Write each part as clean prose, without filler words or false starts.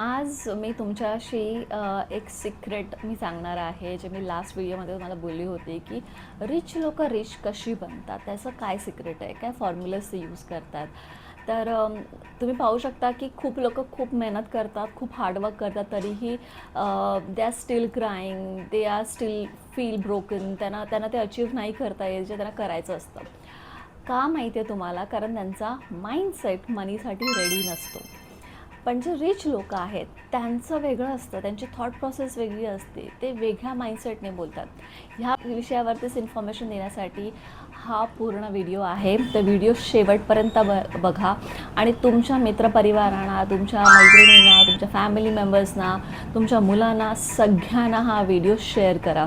आज मी तुमच्याशी एक सिक्रेट मी सांगणार आहे, जे मी लास्ट व्हिडिओमध्ये तुम्हाला बोलली होती, की रिच लोकं रिच कशी बनतात, त्याचं काय सिक्रेट आहे, काय फॉर्म्युलाज ते यूज करतात. तर तुम्ही पाहू शकता की खूप लोकं खूप मेहनत करतात, खूप हार्डवर्क करतात, तरीही they are still crying, they are still feel broken. त्यांना त्यांना ते अचीव्ह नाही करता येत जे त्यांना करायचं असतं. का माहिती आहे तुम्हाला? कारण त्यांचा माइंडसेट मनीसाठी रेडी नसतो. पण जे रिच लोकं आहेत त्यांचं वेगळं असतं, त्यांची थॉट प्रोसेस वेगळी असते, ते वेगळ्या माइंडसेटने बोलतात. ह्या विषयावरतीच इन्फॉर्मेशन देण्यासाठी हा पूर्ण व्हिडिओ आहे. तर व्हिडिओ शेवटपर्यंत बघा आणि तुमच्या मित्रपरिवारांना, तुमच्या मैत्रिणींना, तुमच्या फॅमिली मेंबर्सना, तुमच्या मुलांना सगळ्यांना हा व्हिडिओ शेअर करा.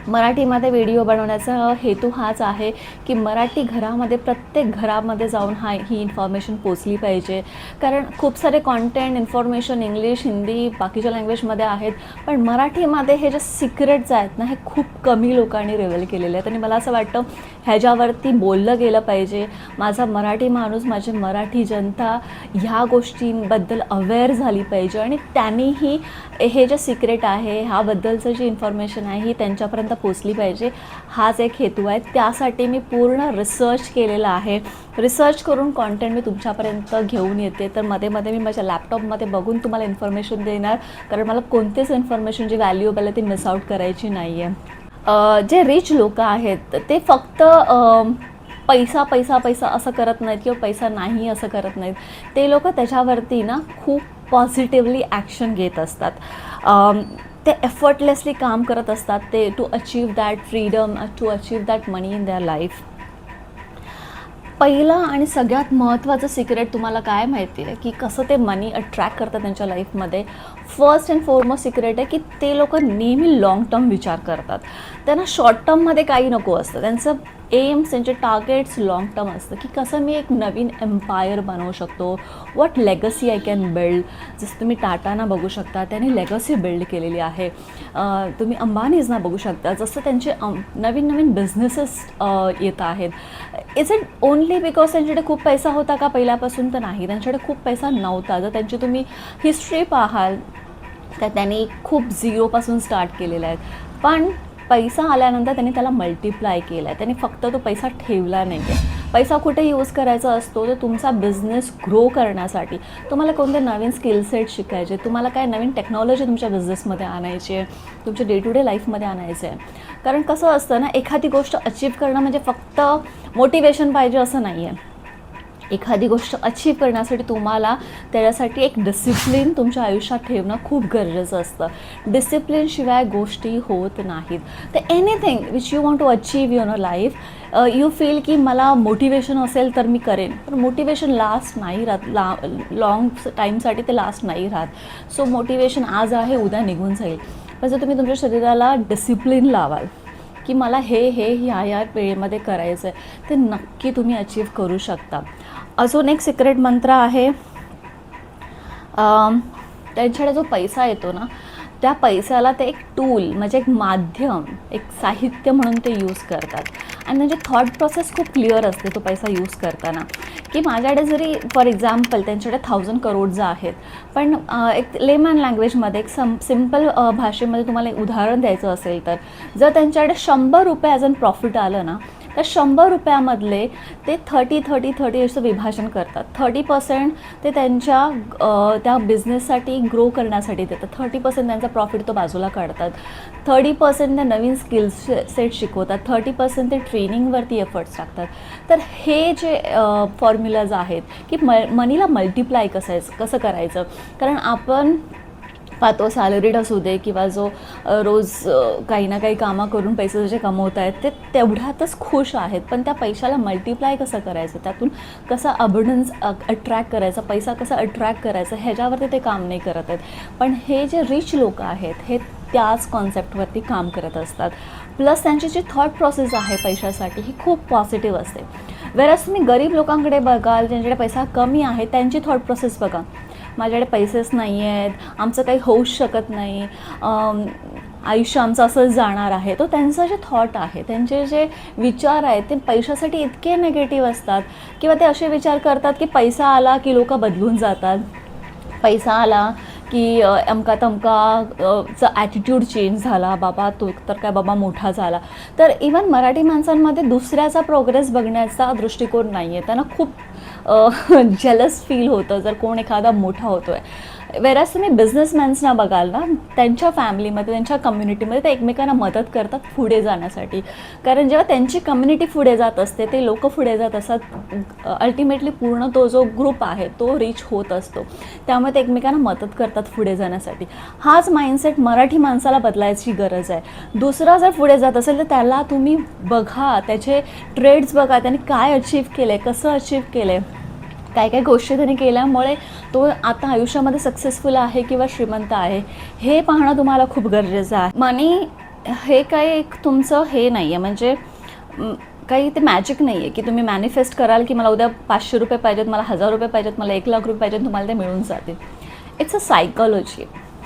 मराठीमध्ये व्हिडिओ बनवण्याचा हेतू हाच आहे की मराठी घरामध्ये, प्रत्येक घरामध्ये जाऊन ही इन्फॉर्मेशन पोचली पाहिजे. कारण खूप सारे कॉन्टेंट, इन्फॉर्मेशन इंग्लिश, हिंदी, बाकीच्या लँग्वेजमध्ये आहेत, पण मराठीमध्ये हे जे सिक्रेट्स आहेत ना, हे खूप कमी लोकांनी रिव्हील केलेले आहेत आणि मला असं वाटतं ह्याच्यावरती बोललं गेलं पाहिजे. माझा मराठी माणूस, माझी मराठी जनता ह्या गोष्टींबद्दल अवेअर झाली पाहिजे आणि त्यांनीही हे जे सिक्रेट आहे, ह्याबद्दलचं जी इन्फॉर्मेशन आहे ही त्यांच्यापर्यंत पोचली पाहिजे. हाच एक हेतू आहे. त्यासाठी मी पूर्ण रिसर्च केलेला आहे. रिसर्च करून कॉन्टेंट मी तुमच्यापर्यंत घेऊन येते. तर मध्ये मध्ये मी माझ्या लॅपटॉपमध्ये बघून तुम्हाला इन्फॉर्मेशन देणार, कारण मला कोणतीच इन्फॉर्मेशन जी व्हॅल्युएबल आहे ती मिस आउट करायची नाही आहे. जे रिच लोकं आहेत ते फक्त पैसा पैसा पैसा असं करत नाहीत किंवा पैसा नाही असं करत नाहीत. ते लोकं त्याच्यावरती ना खूप पॉझिटिव्हली ॲक्शन घेत असतात. ते एफर्टलेसली काम करत असतात, ते to achieve that freedom, to achieve that money in their life. पहिलं आणि सगळ्यात महत्त्वाचं सिक्रेट तुम्हाला काय माहिती आहे की कसं ते मनी अट्रॅक्ट करतात त्यांच्या लाईफमध्ये? फर्स्ट अँड फॉरमोस्ट सिक्रेट आहे की ते लोकं नेहमी लाँग टर्म विचार करतात. त्यांना शॉर्ट टर्ममध्ये काही नको असतं. त्यांचं एम्स, त्यांचे टार्गेट्स लाँग टर्म असतं की कसं मी एक नवीन एम्पायर बनवू शकतो, what legacy I can build. जसं तुम्ही टाटांना बघू शकता, त्यांनी लेगसी बिल्ड केलेली आहे. तुम्ही अंबानीजना बघू शकता, जसं त्यांचे नवीन नवीन बिझनेसेस येत आहेत. इज इट ओनली बिकॉज त्यांच्याकडे खूप पैसा होता का? पहिल्यापासून तर नाही, त्यांच्याकडे खूप पैसा नव्हता. जर त्यांची तुम्ही हिस्ट्री पाहाल तर त्यांनी खूप झिरोपासून स्टार्ट केलेलं आहे, पण पैसा आल्यानंतर त्यांनी त्याला मल्टिप्लाय केला आहे. त्यांनी फक्त तो पैसा ठेवला नाही आहे. पैसा कुठे यूज करायचा असतो? तर तुमचा बिझनेस ग्रो करण्यासाठी. तुम्हाला कोणते नवीन स्किल सेट शिकायचे, तुम्हाला काय नवीन टेक्नॉलॉजी तुमच्या बिझनेसमध्ये आणायची आहे, तुमच्या डे टू डे लाईफमध्ये आणायचं आहे. कारण कसं असतं ना, एखादी गोष्ट अचीव करणं म्हणजे फक्त मोटिवेशन पाहिजे असं नाही आहे. एखादी गोष्ट अचीव करण्यासाठी तुम्हाला त्याच्यासाठी एक डिसिप्लिन तुमच्या आयुष्यात ठेवणं खूप गरजेचं असतं. डिसिप्लिनशिवाय गोष्टी होत नाहीत. तर anything which you want to achieve your life, you feel की मला मोटिवेशन असेल तर मी करेन, पण मोटिवेशन लास्ट नाही राहत. लाँग टाईमसाठी ते लास्ट नाही राहत. सो मोटिवेशन आज आहे, उद्या निघून जाईल. पण जर तुम्ही तुमच्या शरीराला डिसिप्लिन लावाल की मला हे ह्या वेळेमध्ये करायचं आहे, ते नक्की तुम्ही अचीव करू शकता. अजून एक सिक्रेट मंत्र आहे. त्यांच्याकडे जो पैसा येतो ना, त्या पैशाला ते एक टूल, म्हणजे एक माध्यम, एक साहित्य म्हणून ते यूज करतात. आणि त्यांची थॉट प्रोसेस खूप क्लिअर असते तो पैसा यूज करताना, की माझ्याकडे जरी फॉर एक्झाम्पल त्यांच्याकडे 1000 करोड आहेत, पण एक लेमन लँग्वेजमध्ये, एक सिम्पल भाषेमध्ये तुम्हाला एक उदाहरण द्यायचं असेल तर, जर त्यांच्याकडे 100 रुपये ॲज अन प्रॉफिट आलं ना, तर 100 रुपयामधले ते 30 असं विभाजन करतात. 30% ते त्यांच्या त्या बिझनेससाठी ग्रो करण्यासाठी देतात. 30% त्यांचा प्रॉफिट तो बाजूला काढतात. 30% ते नवीन स्किल्स सेट शिकवतात. 30% ते ट्रेनिंगवरती एफर्ट्स टाकतात. तर हे जे फॉर्म्युलाज आहेत की मनीला मल्टिप्लाय कसं करायचं. कारण आपण पाहतो सॅलरीड असू दे किंवा जो रोज काही ना काही कामं करून पैसे जे कमवत आहेत ते तेवढ्यातच खुश आहेत, पण त्या पैशाला मल्टिप्लाय कसं करायचं, त्यातून कसा अबंडन्स अट्रॅक्ट करायचा, पैसा कसा अट्रॅक्ट करायचा, ह्याच्यावरती ते काम नाही करत आहेत. पण हे जे रिच लोकं आहेत हे त्याच कॉन्सेप्टवरती काम करत असतात. प्लस त्यांची जी थॉट प्रोसेस आहे पैशासाठी ही खूप पॉझिटिव्ह असते. वेरस तुम्ही गरीब लोकांकडे बघाल, ज्यांच्याकडे पैसा कमी आहे, त्यांची थॉट प्रोसेस बघा. माझ्याकडे पैसेच नाही आहेत, आमचं काही होऊच शकत नाही, आयुष्य आमचं असंच जाणार आहे. तो त्यांचा जे थॉट आहे, त्यांचे जे विचार आहेत ते पैशासाठी इतके नेगेटिव्ह असतात किंवा ते असे विचार करतात की पैसा आला की लोक बदलून जातात, पैसा आला की अमका तमका चा ॲटिट्यूड चेंज झाला, बाबा तो तर काय बाबा मोठा झाला. तर इवन मराठी माणसांमध्ये दुसऱ्याचा प्रोग्रेस बघण्याचा दृष्टिकोन नाही आहे. त्यांना खूप जेलस फील होतं जर कोण एखादा मोठा होतो आहे. वेराज तुम्ही बिझनेसमॅन्सना बघाल ना, त्यांच्या फॅमिलीमध्ये, त्यांच्या कम्युनिटीमध्ये ते एकमेकांना मदत करतात पुढे जाण्यासाठी. कारण जेव्हा त्यांची कम्युनिटी पुढे जात असते, ते लोक पुढे जात असतात, अल्टिमेटली पूर्ण तो जो ग्रुप आहे तो रीच होत असतो. त्यामुळे ते एकमेकांना मदत करतात पुढे जाण्यासाठी. हाच माइंडसेट मराठी माणसाला बदलायची गरज आहे. दुसरा जर पुढे जात असेल तर त्याला तुम्ही बघा, त्याचे ट्रेड्स बघा, त्याने काय अचीव केलं आहे, कसं अचीव केलं आहे, काय काय गोष्टी त्यांनी केल्यामुळे तो आता आयुष्यामध्ये सक्सेसफुल आहे किंवा श्रीमंत आहे, हे पाहणं तुम्हाला खूप गरजेचं आहे. मनी हे काही एक तुमचं हे नाही आहे, म्हणजे काही ते मॅजिक नाही आहे की तुम्ही मॅनिफेस्ट कराल की मला उद्या 500 रुपये पाहिजेत, मला 1000 रुपये पाहिजेत, मला 1 लाख रुपये पाहिजेत, तुम्हाला ते मिळून जातील. It's a psychology.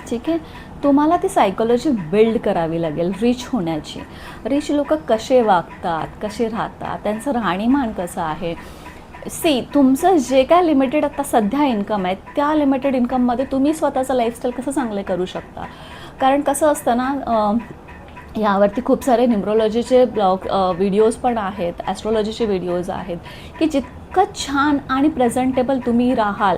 ठीक आहे, तुम्हाला ती सायकॉलॉजी बिल्ड करावी लागेल रिच होण्याची. रिच लोक कसे वागतात, कसे राहतात, त्यांचं राहणीमान कसं आहे. तुमचं जे काय लिमिटेड आता सध्या इन्कम आहे, त्या लिमिटेड इन्कममध्ये तुम्ही स्वतःचं लाईफस्टाईल कसं चांगलं करू शकता. कारण कसं असतं ना, यावरती खूप सारे न्यूमरोलॉजीचे व्हिडिओज पण आहेत, ॲस्ट्रॉलॉजीचे व्हिडिओज आहेत, की जितकं छान आणि प्रेझेंटेबल तुम्ही राहाल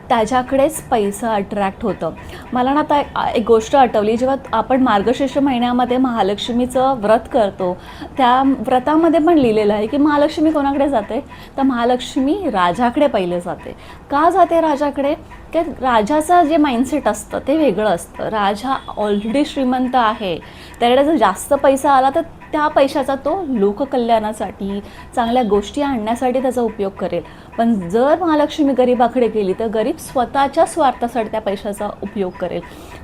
त्याच्याकडेच पैसा अट्रॅक्ट होतं. मला ना आता एक गोष्ट आठवली, जेव्हा आपण मार्गशीर्ष महिन्यामध्ये महालक्ष्मीचं व्रत करतो, त्या व्रतामध्ये पण लिहिलेलं आहे की महालक्ष्मी कोणाकडे जाते, तर महालक्ष्मी राजाकडे पहिले जाते. का जाते राजाकडे, की राजाचं जे माइंडसेट असतं ते वेगळं असतं. राजा ऑलरेडी श्रीमंत आहे, त्याकडे जर जास्त पैसा आला तर त्या पैशाचा तो लोककल्याणासाठी, चांगल्या गोष्टी आणण्यासाठी त्याचा उपयोग करेल. पण जर महालक्ष्मी गरीबाकडे गेली तर गरीब स्वतःच्या स्वार्थासाठी त्या पैशाचा उपयोग करेल.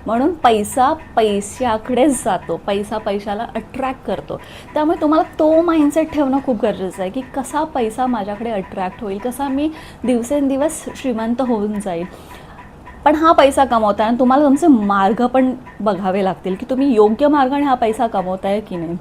म्हणून पैसा पैशाकडेच जातो, पैसा पैशाला अट्रॅक्ट करतो. त्यामुळे तुम्हाला तो माइंडसेट ठेवणं खूप गरजेचं आहे की कसा पैसा माझ्याकडे अट्रॅक्ट होईल, कसा मी दिवसेंदिवस श्रीमंत होऊन जाईल. पण हा पैसा कमवताना तुम्हाला तुमचे मार्ग पण बघावे लागतील की तुम्ही योग्य मार्गाने हा पैसा कमवताय की नाही.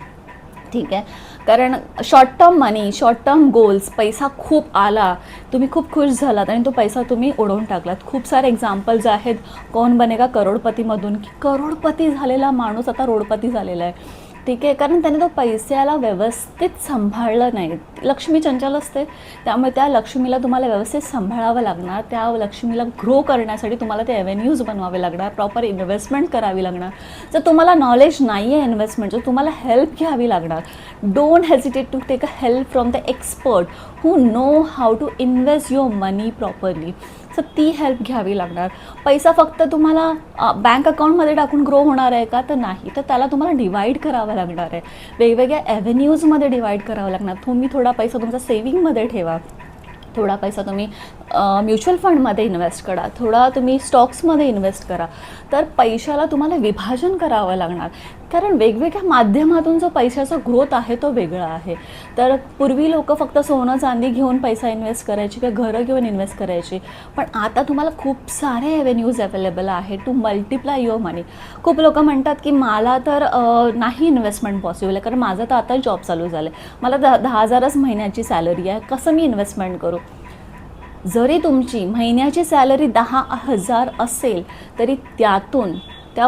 ठीक आहे, कारण शॉर्ट टर्म मनी, शॉर्ट टर्म गोल्स, पैसा खूप आला, तुम्ही खूप खुश झालात आणि तो पैसा तुम्ही उडवून टाकलात. खूप सारे एक्झाम्पल्स आहेत कौन बनेगा करोडपतीमधून, की करोडपती झालेला माणूस आता रोडपती झालेला आहे. ठीक आहे, कारण त्याने तो पैशाला व्यवस्थित सांभाळलं नाही. लक्ष्मी चंचल असते, त्यामुळे त्या लक्ष्मीला तुम्हाला व्यवस्थित सांभाळावं लागणार. त्या लक्ष्मीला ग्रो करण्यासाठी तुम्हाला ते ॲव्हेन्यूज बनवावे लागणार, प्रॉपर इन्व्हेस्टमेंट करावी लागणार. जर तुम्हाला नॉलेज नाही आहे इन्व्हेस्टमेंटचं, तुम्हाला हेल्प घ्यावी लागणार. Don't hesitate to take a help from the expert who know how to invest your money properly. So ती हेल्प घ्यावी लागणार. पैसा फक्त तुम्हाला बँक अकाउंटमध्ये टाकून ग्रो होणार आहे का, तर नाही. तर त्याला तुम्हाला डिवाईड करावं लागणार आहे, वेगवेगळ्या ॲव्हेन्यूजमध्ये डिवाईड करावं लागणार. तुम्ही थोडा पैसा तुमचा सेविंगमध्ये ठेवा, थोडा पैसा तुम्ही म्युच्युअल फंडमध्ये इन्व्हेस्ट करा, थोडा तुम्ही स्टॉक्समध्ये इन्व्हेस्ट करा. तर पैशाला तुम्हाला विभाजन करावं लागणार, कारण वेगवेगळ्या माध्यमातून जो पैशाचा ग्रोथ आहे तो वेगळा आहे. तर पूर्वी लोक फक्त सोनं चांदी घेऊन पैसा इन्व्हेस्ट करायची किंवा घरं घेऊन इन्व्हेस्ट करायची, पण आता तुम्हाला खूप सारे ॲव्हेन्यूज अवेलेबल आहे टू मल्टिप्लाय युअर मनी. खूप लोक म्हणतात की मला तर नाही इन्व्हेस्टमेंट पॉसिबल आहे, कारण माझं तर आता जॉब चालू झालं आहे, मला 10,000च महिन्याची सॅलरी आहे, कसं मी इन्व्हेस्टमेंट करू. जरी तुमची महिन्याची सॅलरी 10,000 असेल तरी त्यातून त्या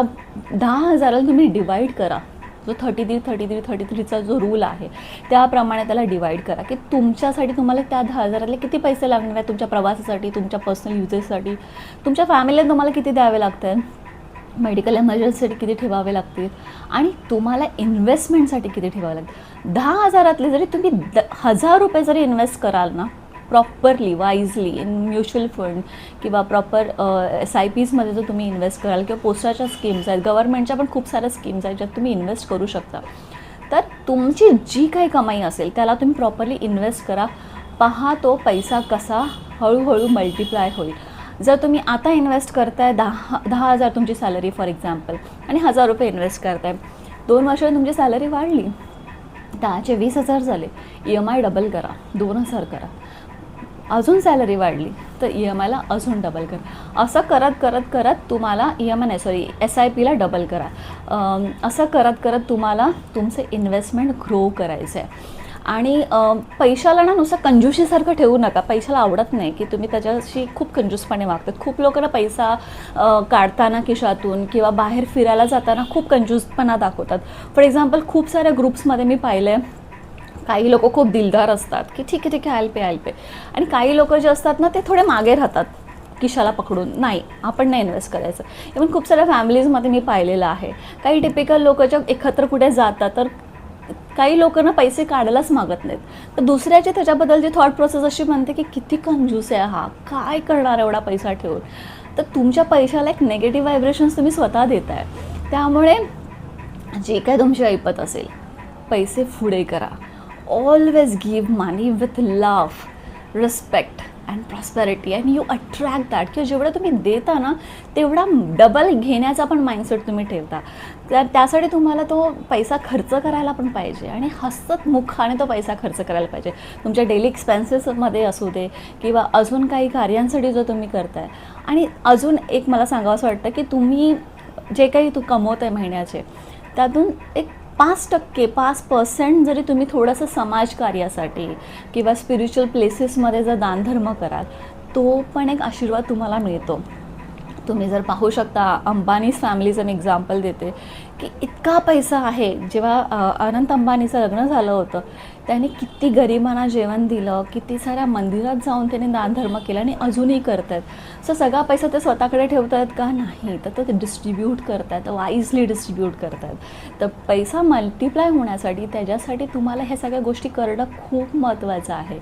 10,000ला तुम्ही डिवाईड करा. जो 33चा जो रूल आहे त्याप्रमाणे त्याला डिवाईड करा की तुमच्यासाठी तुम्हाला त्या 10,000ले किती पैसे लागणार आहेत, तुमच्या प्रवासासाठी, तुमच्या पर्सनल युजेससाठी, तुमच्या फॅमिलीला तुम्हाला किती द्यावे लागत आहे, मेडिकल एमर्जन्सीसाठी किती ठेवावे लागतील, आणि तुम्हाला इन्व्हेस्टमेंटसाठी किती ठेवावे लागतील. 10,000तले जरी तुम्ही 1,000 रुपये जरी इन्व्हेस्ट कराल ना properly, wisely, in mutual fund किंवा प्रॉपर SIPsमध्ये जर तुम्ही इन्व्हेस्ट कराल, किंवा पोस्टाच्या स्कीम्स आहेत, गव्हर्नमेंटच्या पण खूप साऱ्या स्कीम्स आहेत ज्यात तुम्ही इन्व्हेस्ट करू शकता. तर तुमची जी काही कमाई असेल त्याला तुम्ही प्रॉपरली इन्व्हेस्ट करा. पहा तो पैसा कसा हळूहळू मल्टिप्लाय होईल. जर तुम्ही आता इन्व्हेस्ट करताय 10,000 तुमची सॅलरी फॉर एक्झाम्पल, आणि 1,000 रुपये इन्व्हेस्ट करताय, 2 वर्षात तुमची सॅलरी वाढली, 10चे 20,000 झाले, EMI डबल करा, 2,000 करा. अजून सॅलरी वाढली तर EMIला अजून डबल करा. असं करत करत करत तुम्हाला SIPला डबल करा. असं करत करत तुम्हाला तुमचे इन्व्हेस्टमेंट ग्रो करायचं आहे. आणि पैशाला ना नुसतं कंजूशीसारखं ठेवू नका. पैशाला आवडत नाही की तुम्ही त्याच्याशी खूप कंजूसपणे वागतात. खूप लोक ना पैसा काढताना खिशातून किंवा बाहेर फिरायला जाताना खूप कंजूसपणा दाखवतात. फॉर एक्झाम्पल खूप साऱ्या ग्रुप्समध्ये मी पाहिलं आहे, काही लोक खूप दिलदार असतात की ठीक आहे ठीक आहे, आय पे. आणि काही लोक जे असतात ना, ते थोडे मागे राहतात खिशाला पकडून, नाही आपण नाही इन्व्हेस्ट करायचं. इव्हन खूप साऱ्या फॅमिलीजमध्ये मी पाहिलेलं आहे. काही टिपिकल लोक जे एकत्र कुठे जातात, तर काही लोक ना पैसे काढायलाच मागत नाहीत. तर दुसऱ्याची त्याच्याबद्दलची थॉट प्रोसेस अशी म्हणते की किती कंजूस आहे हा, काय करणार एवढा पैसा ठेवून. तर तुमच्या पैशाला एक नेगेटिव्ह व्हायब्रेशन्स तुम्ही स्वतः देताय. त्यामुळे जे काय तुमची ऐपत असेल, पैसे पुढे करा. Always give money with love, respect and prosperity and you attract that. किंवा जेवढं तुम्ही देता ना, तेवढा डबल घेण्याचा पण माइंडसेट तुम्ही ठेवता. तर त्यासाठी तुम्हाला तो पैसा खर्च करायला पण पाहिजे आणि हसतमुखाने तो पैसा खर्च करायला पाहिजे. तुमच्या डेली एक्सपेन्सेसमध्ये असू दे किंवा अजून काही कार्यांसाठी जो तुम्ही करताय. आणि अजून एक मला सांगावंसं वाटतं की तुम्ही जे काही कमवत आहे महिन्याचे, त्यातून एक 5% जरी तुम्ही थोडंसं समाजकार्यासाठी किंवा स्पिरिच्युअल प्लेसेसमध्ये जर दानधर्म कराल, तो पण एक आशीर्वाद तुम्हाला मिळतो. तुम्ही जर पाहू शकता, अंबानीज फॅमिलीचं मी एक्झाम्पल देते की इतका पैसा आहे. जेव्हा अनंत अंबानीचं लग्न झालं होतं, त्याने किती गरिबांना जेवण दिलं, किती साऱ्या मंदिरात जाऊन त्याने दानधर्म केला आणि अजूनही करत आहेत. सो सगळा पैसा ते स्वतःकडे ठेवत आहेत का? नाही, तर ते डिस्ट्रीब्यूट करत आहेत, वाईजली डिस्ट्रीब्यूट करत आहेत. तर पैसा मल्टिप्लाय होण्यासाठी, त्याच्यासाठी तुम्हाला ह्या सगळ्या गोष्टी करणं खूप महत्त्वाचं आहे.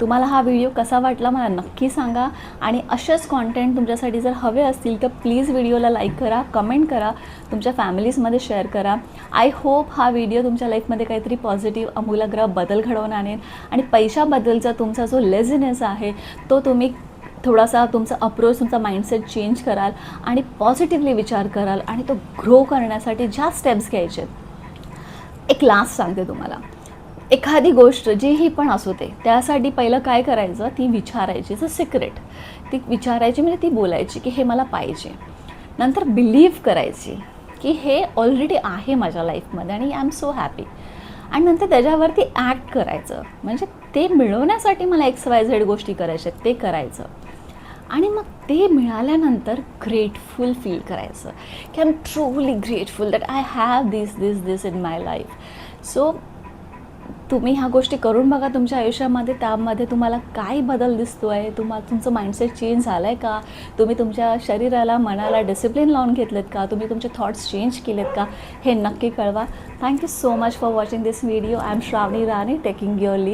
तुम्हाला हा व्हिडिओ कसा वाटला मला नक्की सांगा. आणि असेच कॉन्टेंट तुमच्यासाठी जर हवे असतील तर प्लीज व्हिडिओला लाईक करा, कमेंट करा, तुमच्या फॅमिलीजमध्ये शेअर करा. आय होप हा व्हिडिओ तुमच्या लाईफमध्ये काहीतरी पॉझिटिव्ह आमूलाग्र बदल घडवून आणेल. आणि पैशाबद्दलचा तुमचा जो लेझीनेस आहे, तो तुम्ही थोडासा तुमचा अप्रोच, तुमचा माइंडसेट चेंज कराल आणि पॉझिटिव्हली विचार कराल आणि तो ग्रो करण्यासाठी ज्या स्टेप्स घ्यायचे. एक लास्ट सांगते तुम्हाला, एखादी गोष्ट जीही पण असू दे, त्यासाठी पहिलं काय करायचं, ती विचारायची. सिक्रेट ती विचारायची, म्हणजे ती बोलायची की हे मला पाहिजे. नंतर बिलीव्ह करायची की हे ऑलरेडी आहे माझ्या लाईफमध्ये आणि आय एम सो हॅपी. आणि नंतर त्याच्यावरती ॲक्ट करायचं, म्हणजे ते मिळवण्यासाठी मला XYZ गोष्टी करायच्या, ते करायचं. आणि मग ते मिळाल्यानंतर ग्रेटफुल फील करायचं की I am truly grateful that I have this in my life. So तुम्ही ह्या गोष्टी करून बघा तुमच्या आयुष्यामध्ये. त्यामध्ये तुम्हाला काय बदल दिसतो आहे, तुमचं माइंडसेट चेंज झालं आहे का, तुम्ही तुमच्या शरीराला, मनाला डिसिप्लिन लावून घेतलेत का, तुम्ही तुमचे थॉट्स चेंज केलेत का, हे नक्की कळवा. Thank you so much for watching this video. I am Shravani Rane, taking your leave.